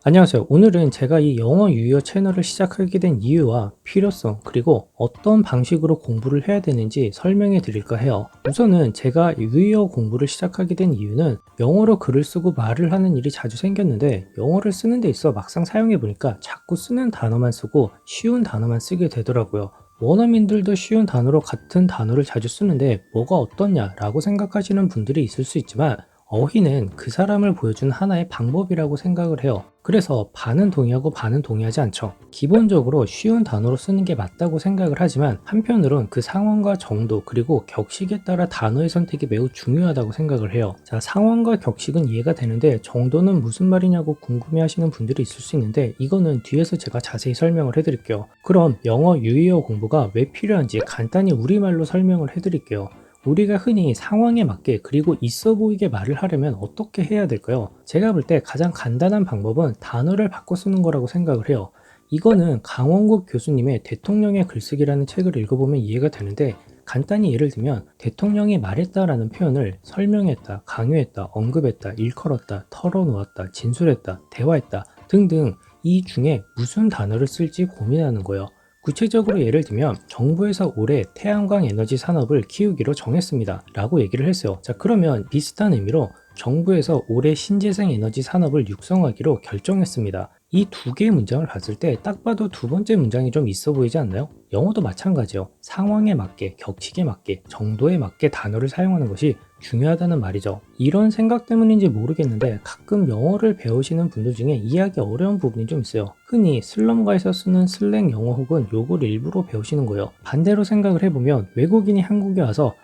안녕하세요. 오늘은 제가 이 영어 유희어 채널을 시작하게 된 이유와 필요성, 그리고 어떤 방식으로 공부를 해야 되는지 설명해 드릴까 해요. 우선은 제가 유희어 공부를 시작하게 된 이유는 영어로 글을 쓰고 말을 하는 일이 자주 생겼는데 영어를 쓰는 데 있어 막상 사용해 보니까 자꾸 쓰는 단어만 쓰고 쉬운 단어만 쓰게 되더라고요. 원어민들도 쉬운 단어로 같은 단어를 자주 쓰는데 뭐가 어떻냐라고 생각하시는 분들이 있을 수 있지만 어휘는 그 사람을 보여준 하나의 방법이라고 생각을 해요. 그래서 반은 동의하고 반은 동의하지 않죠. 기본적으로 쉬운 단어로 쓰는 게 맞다고 생각을 하지만 한편으론 그 상황과 정도 그리고 격식에 따라 단어의 선택이 매우 중요하다고 생각을 해요. 자, 상황과 격식은 이해가 되는데 정도는 무슨 말이냐고 궁금해 하시는 분들이 있을 수 있는데 이거는 뒤에서 제가 자세히 설명을 해드릴게요. 그럼 영어 유희어 공부가 왜 필요한지 간단히 우리말로 설명을 해드릴게요. 우리가 흔히 상황에 맞게 그리고 있어 보이게 말을 하려면 어떻게 해야 될까요? 제가 볼 때 가장 간단한 방법은 단어를 바꿔 쓰는 거라고 생각을 해요. 이거는 강원국 교수님의 대통령의 글쓰기라는 책을 읽어보면 이해가 되는데 간단히 예를 들면 대통령이 말했다라는 표현을 설명했다, 강요했다, 언급했다, 일컬었다, 털어놓았다, 진술했다, 대화했다 등등 이 중에 무슨 단어를 쓸지 고민하는 거예요. 구체적으로 예를 들면 정부에서 올해 태양광 에너지 산업을 키우기로 정했습니다 라고 얘기를 했어요. 자, 그러면 비슷한 의미로 정부에서 올해 신재생 에너지 산업을 육성하기로 결정했습니다. 이 두 개의 문장을 봤을 때 딱 봐도 두 번째 문장이 좀 있어 보이지 않나요? 영어도 마찬가지요. 상황에 맞게, 격식에 맞게, 정도에 맞게 단어를 사용하는 것이 중요하다는 말이죠. 이런 생각 때문인지 모르겠는데 가끔 영어를 배우시는 분들 중에 이해하기 어려운 부분이 좀 있어요. 흔히 슬럼가에서 쓰는 슬랭 영어 혹은 욕을 일부러 배우시는 거예요. 반대로 생각을 해보면 외국인이 한국에 와서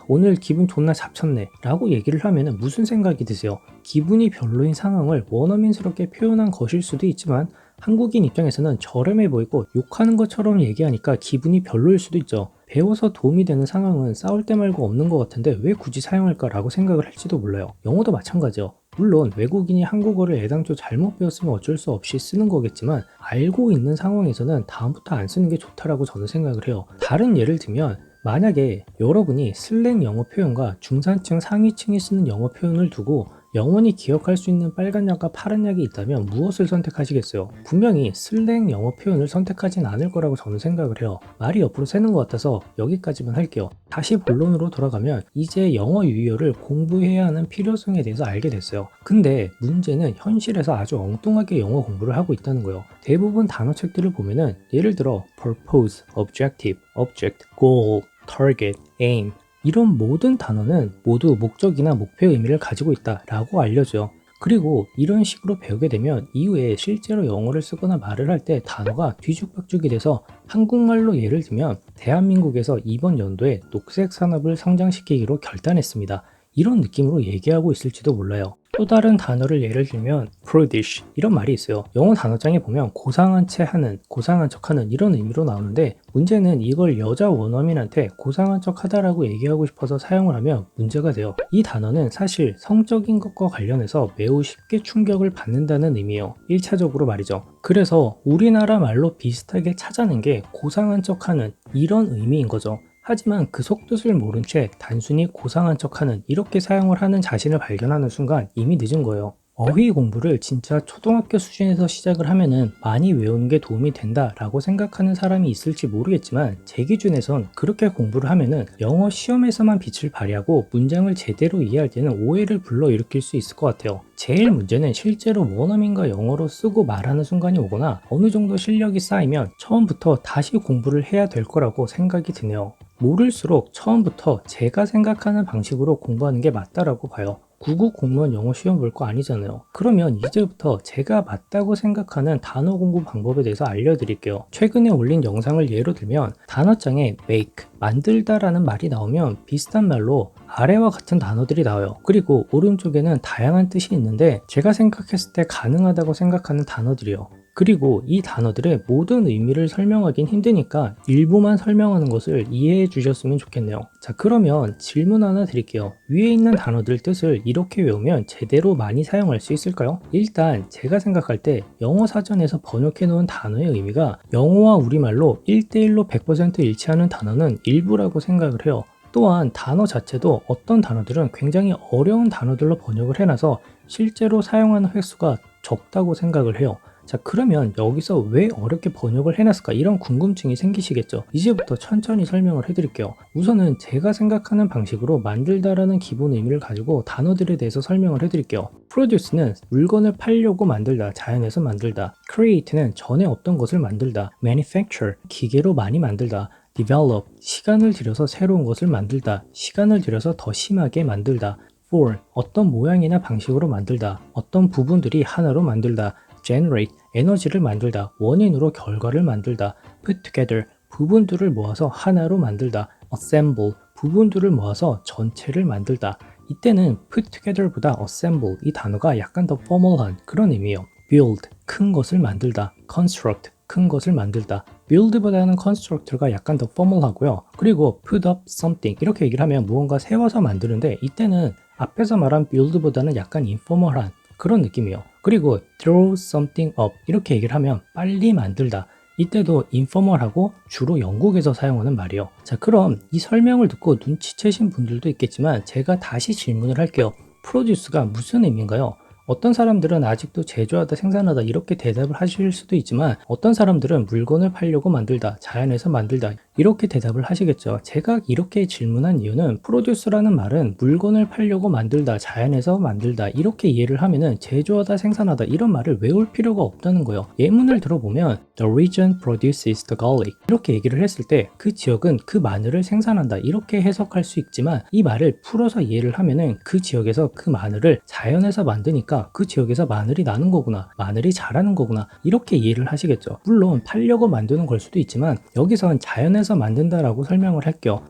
오늘 기분 존나 잡쳤네 라고 얘기를 하면 무슨 생각이 드세요? 기분이 별로인 상황을 원어민스럽게 표현한 것일 수도 있지만 한국인 입장에서는 저렴해 보이고 욕하는 것처럼 얘기하니까 기분이 별로일 수도 있죠. 배워서 도움이 되는 상황은 싸울 때 말고 없는 것 같은데 왜 굳이 사용할까 라고 생각을 할지도 몰라요. 영어도 마찬가지요. 물론 외국인이 한국어를 애당초 잘못 배웠으면 어쩔 수 없이 쓰는 거겠지만 알고 있는 상황에서는 다음부터 안 쓰는 게 좋다라고 저는 생각을 해요. 다른 예를 들면 만약에 여러분이 슬랭 영어 표현과 중산층 상위층이 쓰는 영어 표현을 두고 영원히 기억할 수 있는 빨간 약과 파란 약이 있다면 무엇을 선택하시겠어요? 분명히 슬랭 영어 표현을 선택하진 않을 거라고 저는 생각을 해요. 말이 옆으로 새는 것 같아서 여기까지만 할게요. 다시 본론으로 돌아가면 이제 영어 유희어를 공부해야 하는 필요성에 대해서 알게 됐어요. 근데 문제는 현실에서 아주 엉뚱하게 영어 공부를 하고 있다는 거예요. 대부분 단어책들을 보면은 예를 들어 purpose, objective, object, goal, target, aim 이런 모든 단어는 모두 목적이나 목표의 의미를 가지고 있다라고 알려줘요. 그리고 이런 식으로 배우게 되면 이후에 실제로 영어를 쓰거나 말을 할 때 단어가 뒤죽박죽이 돼서 한국말로 예를 들면 대한민국에서 이번 연도에 녹색 산업을 성장시키기로 결단했습니다. 이런 느낌으로 얘기하고 있을지도 몰라요. 또 다른 단어를 예를 들면 prudish 이런 말이 있어요. 영어 단어장에 보면 고상한 채 하는, 고상한 척 하는 이런 의미로 나오는데 문제는 이걸 여자 원어민한테 고상한 척 하다라고 얘기하고 싶어서 사용을 하면 문제가 돼요. 이 단어는 사실 성적인 것과 관련해서 매우 쉽게 충격을 받는다는 의미예요. 1차적으로 말이죠. 그래서 우리나라 말로 비슷하게 찾아낸 게 고상한 척 하는 이런 의미인 거죠. 하지만 그 속뜻을 모른 채 단순히 고상한 척하는 이렇게 사용을 하는 자신을 발견하는 순간 이미 늦은 거예요. 어휘 공부를 진짜 초등학교 수준에서 시작을 하면은 많이 외우는 게 도움이 된다라고 생각하는 사람이 있을지 모르겠지만 제 기준에선 그렇게 공부를 하면은 영어 시험에서만 빛을 발휘하고 문장을 제대로 이해할 때는 오해를 불러일으킬 수 있을 것 같아요. 제일 문제는 실제로 원어민과 영어로 쓰고 말하는 순간이 오거나 어느 정도 실력이 쌓이면 처음부터 다시 공부를 해야 될 거라고 생각이 드네요. 모를수록 처음부터 제가 생각하는 방식으로 공부하는 게 맞다라고 봐요. 구급 공무원 영어 시험 볼 거 아니잖아요. 그러면 이제부터 제가 맞다고 생각하는 단어 공부 방법에 대해서 알려드릴게요. 최근에 올린 영상을 예로 들면 단어장에 make, 만들다라는 말이 나오면 비슷한 말로 아래와 같은 단어들이 나와요. 그리고 오른쪽에는 다양한 뜻이 있는데 제가 생각했을 때 가능하다고 생각하는 단어들이요. 그리고 이 단어들의 모든 의미를 설명하긴 힘드니까 일부만 설명하는 것을 이해해 주셨으면 좋겠네요. 자, 그러면 질문 하나 드릴게요. 위에 있는 단어들 뜻을 이렇게 외우면 제대로 많이 사용할 수 있을까요? 일단 제가 생각할 때 영어 사전에서 번역해 놓은 단어의 의미가 영어와 우리말로 1대1로 100% 일치하는 단어는 일부라고 생각을 해요. 또한 단어 자체도 어떤 단어들은 굉장히 어려운 단어들로 번역을 해놔서 실제로 사용하는 횟수가 적다고 생각을 해요. 자, 그러면 여기서 왜 어렵게 번역을 해놨을까? 이런 궁금증이 생기시겠죠. 이제부터 천천히 설명을 해드릴게요. 우선은 제가 생각하는 방식으로 만들다라는 기본 의미를 가지고 단어들에 대해서 설명을 해드릴게요. produce는 물건을 팔려고 만들다, 자연에서 만들다. create는 전에 없던 것을 만들다. manufacture, 기계로 많이 만들다. develop, 시간을 들여서 새로운 것을 만들다. 시간을 들여서 더 심하게 만들다. form, 어떤 모양이나 방식으로 만들다. 어떤 부분들이 하나로 만들다. generate, 에너지를 만들다, 원인으로 결과를 만들다. put together, 부분들을 모아서 하나로 만들다. assemble, 부분들을 모아서 전체를 만들다. 이때는 put together보다 assemble, 이 단어가 약간 더 formal한 그런 의미예요. build, 큰 것을 만들다. construct, 큰 것을 만들다. build보다는 construct가 약간 더 formal하고요. 그리고 put up something, 이렇게 얘기를 하면 무언가 세워서 만드는데, 이때는 앞에서 말한 build보다는 약간 informal한 그런 느낌이에요. 그리고 throw something up, 이렇게 얘기를 하면 빨리 만들다. 이때도 informal하고 주로 영국에서 사용하는 말이에요. 자, 그럼 이 설명을 듣고 눈치채신 분들도 있겠지만 제가 다시 질문을 할게요. produce가 무슨 의미인가요? 어떤 사람들은 아직도 제조하다, 생산하다 이렇게 대답을 하실 수도 있지만, 어떤 사람들은 물건을 팔려고 만들다, 자연에서 만들다 이렇게 대답을 하시겠죠. 제가 이렇게 질문한 이유는 produce라는 말은 물건을 팔려고 만들다, 자연에서 만들다 이렇게 이해를 하면은 제조하다, 생산하다 이런 말을 외울 필요가 없다는 거예요. 예문을 들어보면 The region produces the garlic, 이렇게 얘기를 했을 때 그 지역은 그 마늘을 생산한다 이렇게 해석할 수 있지만, 이 말을 풀어서 이해를 하면은 그 지역에서 그 마늘을 자연에서 만드니까 그 지역에서 마늘이 나는 거구나, 마늘이 자라는 거구나 이렇게 이해를 하시겠죠. 물론 팔려고 만드는 걸 수도 있지만 여기선 자연에서 만든다라고 설명을 할게요.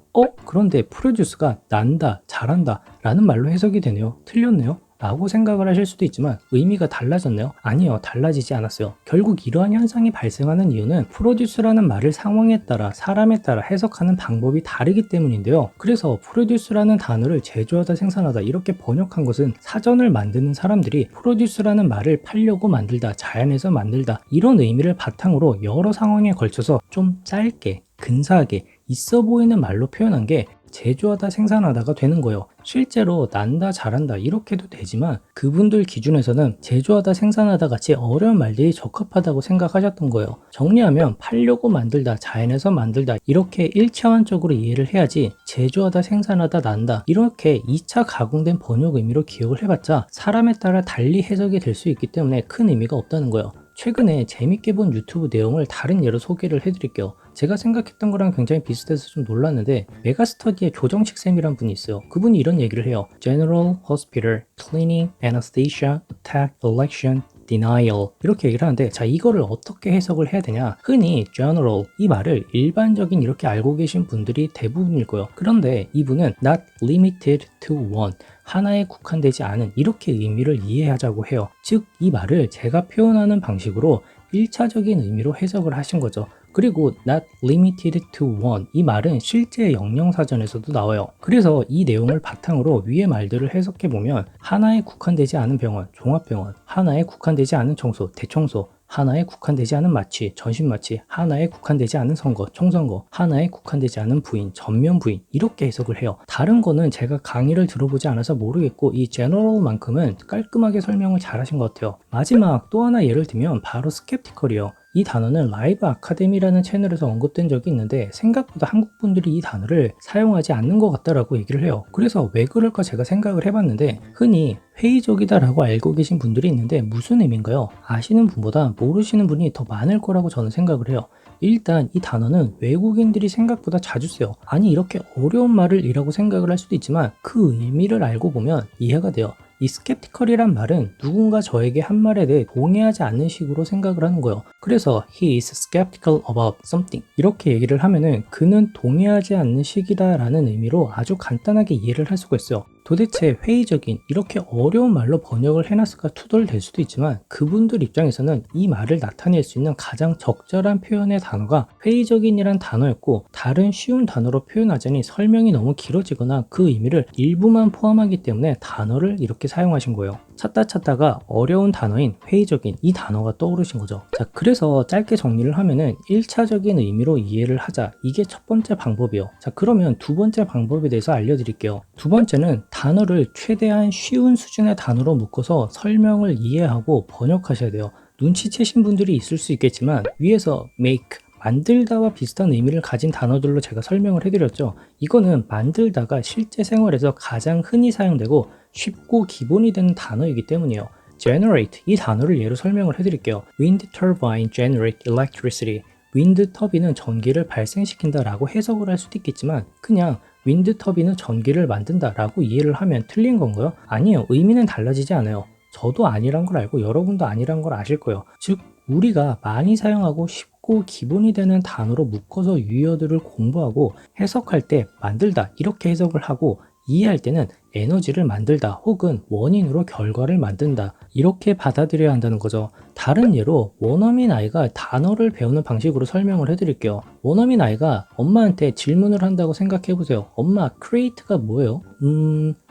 그런데 produce가 난다, 자란다 라는 말로 해석이 되네요. 틀렸네요 라고 생각을 하실 수도 있지만 의미가 달라졌네요. 아니요, 달라지지 않았어요. 결국 이러한 현상이 발생하는 이유는 produce라는 말을 상황에 따라, 사람에 따라 해석하는 방법이 다르기 때문인데요. 그래서 produce라는 단어를 제조하다, 생산하다 이렇게 번역한 것은 사전을 만드는 사람들이 produce라는 말을 팔려고 만들다, 자연에서 만들다 이런 의미를 바탕으로 여러 상황에 걸쳐서 좀 짧게, 근사하게 있어 보이는 말로 표현한 게 제조하다, 생산하다가 되는 거예요. 실제로 난다, 자란다 이렇게도 되지만 그분들 기준에서는 제조하다, 생산하다 같이 어려운 말들이 적합하다고 생각하셨던 거예요. 정리하면 팔려고 만들다, 자연에서 만들다 이렇게 일차원적으로 이해를 해야지, 제조하다, 생산하다, 난다 이렇게 2차 가공된 번역 의미로 기억을 해봤자 사람에 따라 달리 해석이 될 수 있기 때문에 큰 의미가 없다는 거예요. 최근에 재밌게 본 유튜브 내용을 다른 예로 소개를 해드릴게요. 제가 생각했던 거랑 굉장히 비슷해서 좀 놀랐는데, 메가스터디의 조정식 쌤이란 분이 있어요. 그분이 이런 얘기를 해요. General Hospital, Cleaning, Anesthesia, Attack, Election, Denial 이렇게 얘기를 하는데, 자, 이거를 어떻게 해석을 해야 되냐? 흔히 general 이 말을 일반적인 이렇게 알고 계신 분들이 대부분일 거예요. 그런데 이분은 not limited to one, 하나에 국한되지 않은 이렇게 의미를 이해하자고 해요. 즉 이 말을 제가 표현하는 방식으로 1차적인 의미로 해석을 하신 거죠. 그리고 not limited to one 이 말은 실제 영영사전에서도 나와요. 그래서 이 내용을 바탕으로 위의 말들을 해석해보면 하나에 국한되지 않은 병원, 종합병원, 하나에 국한되지 않은 청소, 대청소, 하나에 국한되지 않은 마취, 전신마취, 하나에 국한되지 않은 선거, 총선거, 하나에 국한되지 않은 부인, 전면 부인 이렇게 해석을 해요. 다른 거는 제가 강의를 들어보지 않아서 모르겠고 이 general만큼은 깔끔하게 설명을 잘 하신 것 같아요. 마지막 또 하나 예를 들면 바로 skeptical이에요. 이 단어는 라이브 아카데미라는 채널에서 언급된 적이 있는데 생각보다 한국 분들이 이 단어를 사용하지 않는 것 같다라고 얘기를 해요. 그래서 왜 그럴까 제가 생각을 해봤는데, 흔히 회의적이다라고 알고 계신 분들이 있는데 무슨 의미인가요? 아시는 분보다 모르시는 분이 더 많을 거라고 저는 생각을 해요. 일단 이 단어는 외국인들이 생각보다 자주 써요. 아니 이렇게 어려운 말을 이라고 생각을 할 수도 있지만 그 의미를 알고 보면 이해가 돼요. 이 skeptical이란 말은 누군가 저에게 한 말에 대해 동의하지 않는 식으로 생각을 하는 거예요. 그래서 he is skeptical about something 이렇게 얘기를 하면은 그는 동의하지 않는 식이다 라는 의미로 아주 간단하게 이해를 할 수가 있어요. 도대체 회의적인 이렇게 어려운 말로 번역을 해놨을까 투덜될 수도 있지만 그분들 입장에서는 이 말을 나타낼 수 있는 가장 적절한 표현의 단어가 회의적인이란 단어였고, 다른 쉬운 단어로 표현하자니 설명이 너무 길어지거나 그 의미를 일부만 포함하기 때문에 단어를 이렇게 사용하신 거예요. 찾다 찾다가 어려운 단어인 회의적인 이 단어가 떠오르신 거죠. 자, 그래서 짧게 정리를 하면은 1차적인 의미로 이해를 하자. 이게 첫 번째 방법이요. 자, 그러면 두 번째 방법에 대해서 알려드릴게요. 두 번째는 단어를 최대한 쉬운 수준의 단어로 묶어서 설명을 이해하고 번역하셔야 돼요. 눈치채신 분들이 있을 수 있겠지만 위에서 make, 만들다와 비슷한 의미를 가진 단어들로 제가 설명을 해드렸죠. 이거는 만들다가 실제 생활에서 가장 흔히 사용되고 쉽고 기본이 되는 단어이기 때문이에요. generate, 이 단어를 예로 설명을 해드릴게요. wind turbine generate electricity. 윈드 터빈은 전기를 발생시킨다 라고 해석을 할 수도 있겠지만 그냥 윈드 터빈은 전기를 만든다 라고 이해를 하면 틀린 건가요? 아니에요. 의미는 달라지지 않아요. 저도 아니란 걸 알고 여러분도 아니란 걸 아실 거예요. 즉 우리가 많이 사용하고 쉽고 기본이 되는 단어로 묶어서 유의어들을 공부하고 해석할 때 만들다 이렇게 해석을 하고 이해할 때는 에너지를 만들다 혹은 원인으로 결과를 만든다 이렇게 받아들여야 한다는 거죠. 다른 예로 원어민 아이가 단어를 배우는 방식으로 설명을 해드릴게요. 원어민 아이가 엄마한테 질문을 한다고 생각해 보세요. 엄마, create가 뭐예요?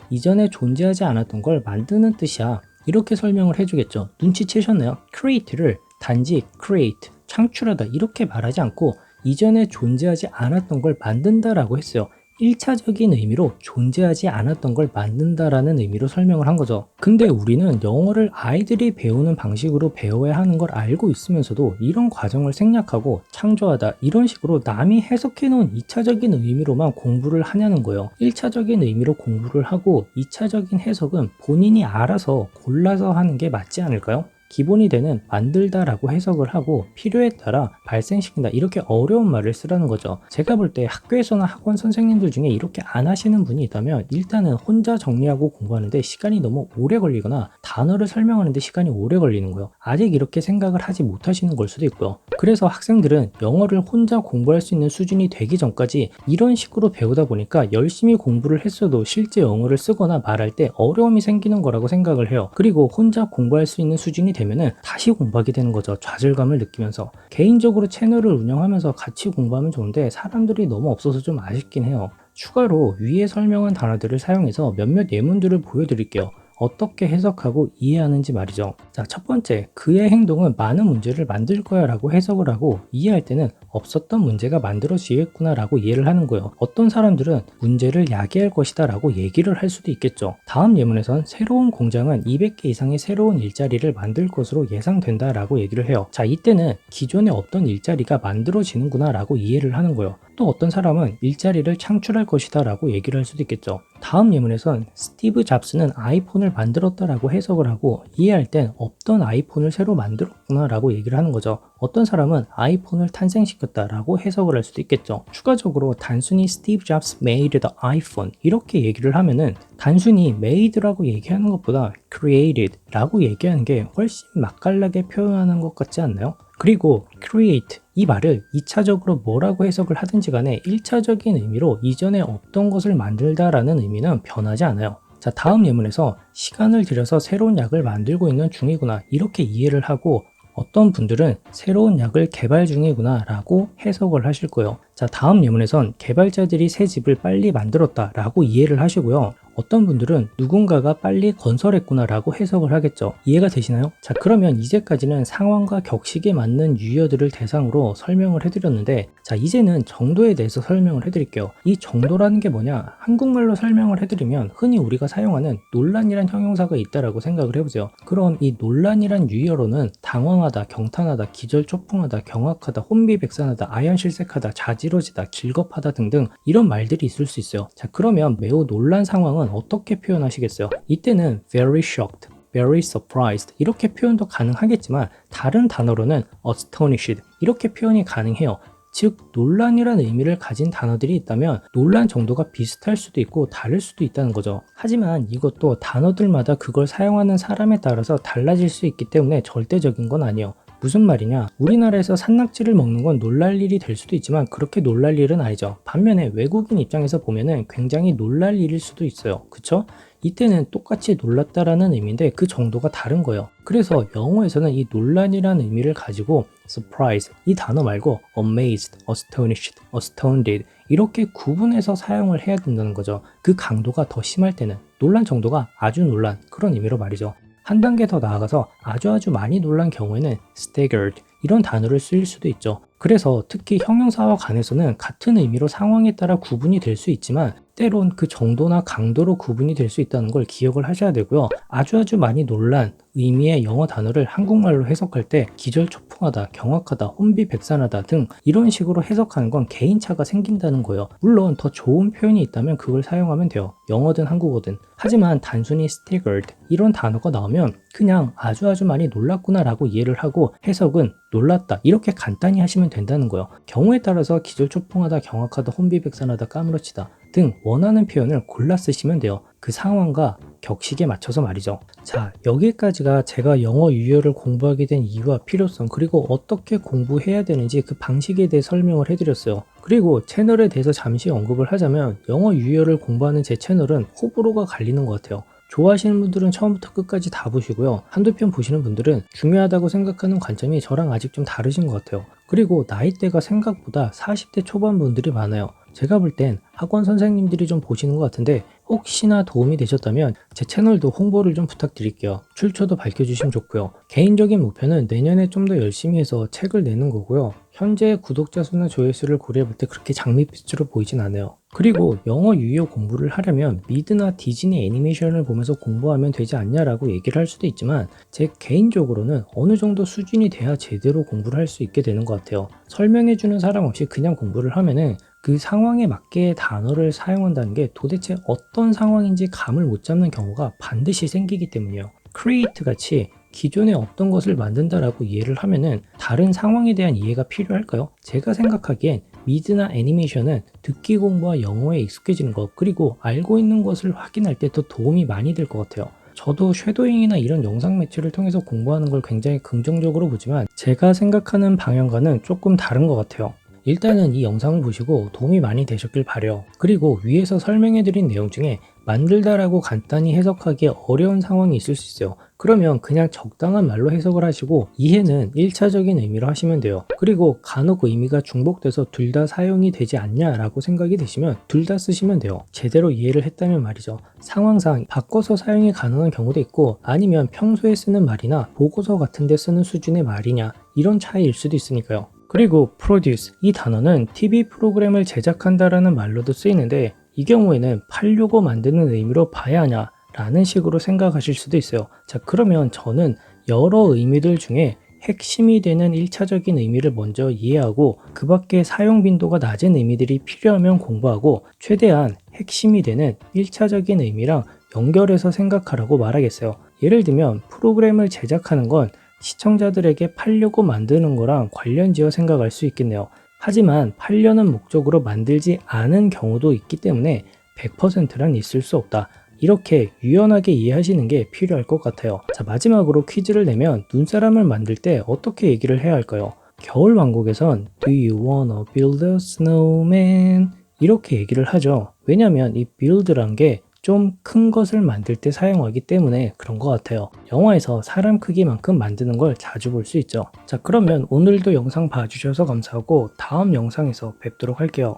이전에 존재하지 않았던 걸 만드는 뜻이야. 이렇게 설명을 해주겠죠. 눈치채셨나요? create를 단지 create, 창출하다 이렇게 말하지 않고 이전에 존재하지 않았던 걸 만든다라고 했어요. 1차적인 의미로 존재하지 않았던 걸 만든다라는 의미로 설명을 한 거죠. 근데 우리는 영어를 아이들이 배우는 방식으로 배워야 하는 걸 알고 있으면서도 이런 과정을 생략하고 창조하다 이런 식으로 남이 해석해 놓은 2차적인 의미로만 공부를 하냐는 거예요. 1차적인 의미로 공부를 하고 2차적인 해석은 본인이 알아서 골라서 하는 게 맞지 않을까요? 기본이 되는 만들다라고 해석을 하고 필요에 따라 발생시킨다 이렇게 어려운 말을 쓰라는 거죠. 제가 볼 때 학교에서나 학원 선생님들 중에 이렇게 안 하시는 분이 있다면 일단은 혼자 정리하고 공부하는데 시간이 너무 오래 걸리거나 단어를 설명하는데 시간이 오래 걸리는 거예요. 아직 이렇게 생각을 하지 못하시는 걸 수도 있고요. 그래서 학생들은 영어를 혼자 공부할 수 있는 수준이 되기 전까지 이런 식으로 배우다 보니까 열심히 공부를 했어도 실제 영어를 쓰거나 말할 때 어려움이 생기는 거라고 생각을 해요. 그리고 혼자 공부할 수 있는 수준이 되면은 다시 공부하게 되는 거죠. 좌절감을 느끼면서. 개인적으로 채널을 운영하면서 같이 공부하면 좋은데 사람들이 너무 없어서 좀 아쉽긴 해요. 추가로 위에 설명한 단어들을 사용해서 몇몇 예문들을 보여드릴게요. 어떻게 해석하고 이해하는지 말이죠. 자, 첫 번째, 그의 행동은 많은 문제를 만들 거야 라고 해석을 하고 이해할 때는 없었던 문제가 만들어지겠구나 라고 이해를 하는 거예요. 어떤 사람들은 문제를 야기할 것이다 라고 얘기를 할 수도 있겠죠. 다음 예문에선 새로운 공장은 200개 이상의 새로운 일자리를 만들 것으로 예상된다 라고 얘기를 해요. 자, 이때는 기존에 없던 일자리가 만들어지는구나 라고 이해를 하는 거예요. 또 어떤 사람은 일자리를 창출할 것이다 라고 얘기를 할 수도 있겠죠. 다음 예문에선 스티브 잡스는 아이폰을 만들었다라고 해석을 하고 이해할 땐 없던 아이폰을 새로 만들었구나 라고 얘기를 하는 거죠. 어떤 사람은 아이폰을 탄생시켰다라고 해석을 할 수도 있겠죠. 추가적으로 단순히 스티브 잡스 made the iPhone 이렇게 얘기를 하면은 단순히 made라고 얘기하는 것보다 created 라고 얘기하는 게 훨씬 맛깔나게 표현하는 것 같지 않나요? 그리고 create 이 말을 2차적으로 뭐라고 해석을 하든지 간에 1차적인 의미로 이전에 없던 것을 만들다라는 의미는 변하지 않아요. 자, 다음 예문에서 시간을 들여서 새로운 약을 만들고 있는 중이구나 이렇게 이해를 하고 어떤 분들은 새로운 약을 개발 중이구나 라고 해석을 하실 거예요. 자, 다음 예문에선 개발자들이 새 집을 빨리 만들었다 라고 이해를 하시고요. 어떤 분들은 누군가가 빨리 건설했구나 라고 해석을 하겠죠. 이해가 되시나요? 자, 그러면 이제까지는 상황과 격식에 맞는 유의어들을 대상으로 설명을 해드렸는데 자, 이제는 정도에 대해서 설명을 해드릴게요. 이 정도라는 게 뭐냐? 한국말로 설명을 해드리면 흔히 우리가 사용하는 논란이란 형용사가 있다라고 생각을 해보세요. 그럼 이 논란이란 유의어로는 당황하다, 경탄하다, 기절초풍하다, 경악하다, 혼비백산하다, 아연실색하다, 자지러지다, 질겁하다 등등 이런 말들이 있을 수 있어요. 자, 그러면 매우 놀란 상황은 어떻게 표현하시겠어요? 이때는 very shocked, very surprised 이렇게 표현도 가능하겠지만 다른 단어로는 astonished 이렇게 표현이 가능해요. 즉 논란이라는 의미를 가진 단어들이 있다면 논란 정도가 비슷할 수도 있고 다를 수도 있다는 거죠. 하지만 이것도 단어들마다 그걸 사용하는 사람에 따라서 달라질 수 있기 때문에 절대적인 건 아니에요. 무슨 말이냐? 우리나라에서 산낙지를 먹는 건 놀랄 일이 될 수도 있지만 그렇게 놀랄 일은 아니죠. 반면에 외국인 입장에서 보면은 굉장히 놀랄 일일 수도 있어요. 그쵸? 이때는 똑같이 놀랐다라는 의미인데 그 정도가 다른 거예요. 그래서 영어에서는 이 논란이라는 의미를 가지고 surprise 이 단어 말고 amazed, astonished, astounded 이렇게 구분해서 사용을 해야 된다는 거죠. 그 강도가 더 심할 때는 놀란 정도가 아주 놀란 그런 의미로 말이죠. 한 단계 더 나아가서 아주 많이 놀란 경우에는 staggered 이런 단어를 쓰일 수도 있죠. 그래서 특히 형용사와 관해서는 같은 의미로 상황에 따라 구분이 될 수 있지만 때론 그 정도나 강도로 구분이 될 수 있다는 걸 기억을 하셔야 되고요. 아주 많이 놀란 의미의 영어 단어를 한국말로 해석할 때 기절초풍하다, 경악하다, 혼비백산하다 등 이런 식으로 해석하는 건 개인차가 생긴다는 거예요. 물론 더 좋은 표현이 있다면 그걸 사용하면 돼요. 영어든 한국어든. 하지만 단순히 staggered 이런 단어가 나오면 그냥 아주 많이 놀랐구나 라고 이해를 하고 해석은 놀랐다 이렇게 간단히 하시면 된다는 거예요. 경우에 따라서 기절초풍하다, 경악하다, 혼비백산하다, 까무러치다 등 원하는 표현을 골라 쓰시면 돼요. 그 상황과 격식에 맞춰서 말이죠. 자, 여기까지가 제가 영어 유효를 공부하게 된 이유와 필요성, 그리고 어떻게 공부해야 되는지 그 방식에 대해 설명을 해드렸어요. 그리고 채널에 대해서 잠시 언급을 하자면 영어 유효를 공부하는 제 채널은 호불호가 갈리는 것 같아요. 좋아하시는 분들은 처음부터 끝까지 다 보시고요. 한두 편 보시는 분들은 중요하다고 생각하는 관점이 저랑 아직 좀 다르신 것 같아요. 그리고 나이대가 생각보다 40대 초반 분들이 많아요. 제가 볼 땐 학원 선생님들이 좀 보시는 것 같은데 혹시나 도움이 되셨다면 제 채널도 홍보를 좀 부탁드릴게요. 출처도 밝혀주시면 좋고요. 개인적인 목표는 내년에 좀 더 열심히 해서 책을 내는 거고요. 현재 구독자 수나 조회수를 고려해 볼 때 그렇게 장밋빛으로 보이진 않아요. 그리고 영어 유효 공부를 하려면 미드나 디즈니 애니메이션을 보면서 공부하면 되지 않냐라고 얘기를 할 수도 있지만 제 개인적으로는 어느 정도 수준이 돼야 제대로 공부를 할 수 있게 되는 것 같아요. 설명해주는 사람 없이 그냥 공부를 하면은 그 상황에 맞게 단어를 사용한다는 게 도대체 어떤 상황인지 감을 못 잡는 경우가 반드시 생기기 때문이에요. create 같이 기존에 없던 것을 만든다라고 이해를 하면은 다른 상황에 대한 이해가 필요할까요? 제가 생각하기엔 미드나 애니메이션은 듣기 공부와 영어에 익숙해지는 것, 그리고 알고 있는 것을 확인할 때 더 도움이 많이 될 것 같아요. 저도 쉐도잉이나 이런 영상 매체를 통해서 공부하는 걸 굉장히 긍정적으로 보지만 제가 생각하는 방향과는 조금 다른 것 같아요. 일단은 이 영상을 보시고 도움이 많이 되셨길 바래요. 그리고 위에서 설명해드린 내용 중에 만들다라고 간단히 해석하기에 어려운 상황이 있을 수 있어요. 그러면 그냥 적당한 말로 해석을 하시고 이해는 1차적인 의미로 하시면 돼요. 그리고 간혹 의미가 중복돼서 둘 다 사용이 되지 않냐라고 생각이 되시면 둘 다 쓰시면 돼요. 제대로 이해를 했다면 말이죠. 상황상 바꿔서 사용이 가능한 경우도 있고 아니면 평소에 쓰는 말이나 보고서 같은 데 쓰는 수준의 말이냐 이런 차이일 수도 있으니까요. 그리고 produce 이 단어는 TV 프로그램을 제작한다라는 말로도 쓰이는데 이 경우에는 팔려고 만드는 의미로 봐야 하냐 라는 식으로 생각하실 수도 있어요. 자, 그러면 저는 여러 의미들 중에 핵심이 되는 1차적인 의미를 먼저 이해하고 그 밖에 사용 빈도가 낮은 의미들이 필요하면 공부하고 최대한 핵심이 되는 1차적인 의미랑 연결해서 생각하라고 말하겠어요. 예를 들면 프로그램을 제작하는 건 시청자들에게 팔려고 만드는 거랑 관련지어 생각할 수 있겠네요. 하지만 팔려는 목적으로 만들지 않은 경우도 있기 때문에 100%란 있을 수 없다. 이렇게 유연하게 이해하시는 게 필요할 것 같아요. 자, 마지막으로 퀴즈를 내면 눈사람을 만들 때 어떻게 얘기를 해야 할까요? 겨울왕국에선 Do you wanna build a snowman? 이렇게 얘기를 하죠. 왜냐면 이 build란 게 좀 큰 것을 만들 때 사용하기 때문에 그런 것 같아요. 영화에서 사람 크기만큼 만드는 걸 자주 볼 수 있죠. 자, 그러면 오늘도 영상 봐주셔서 감사하고 다음 영상에서 뵙도록 할게요.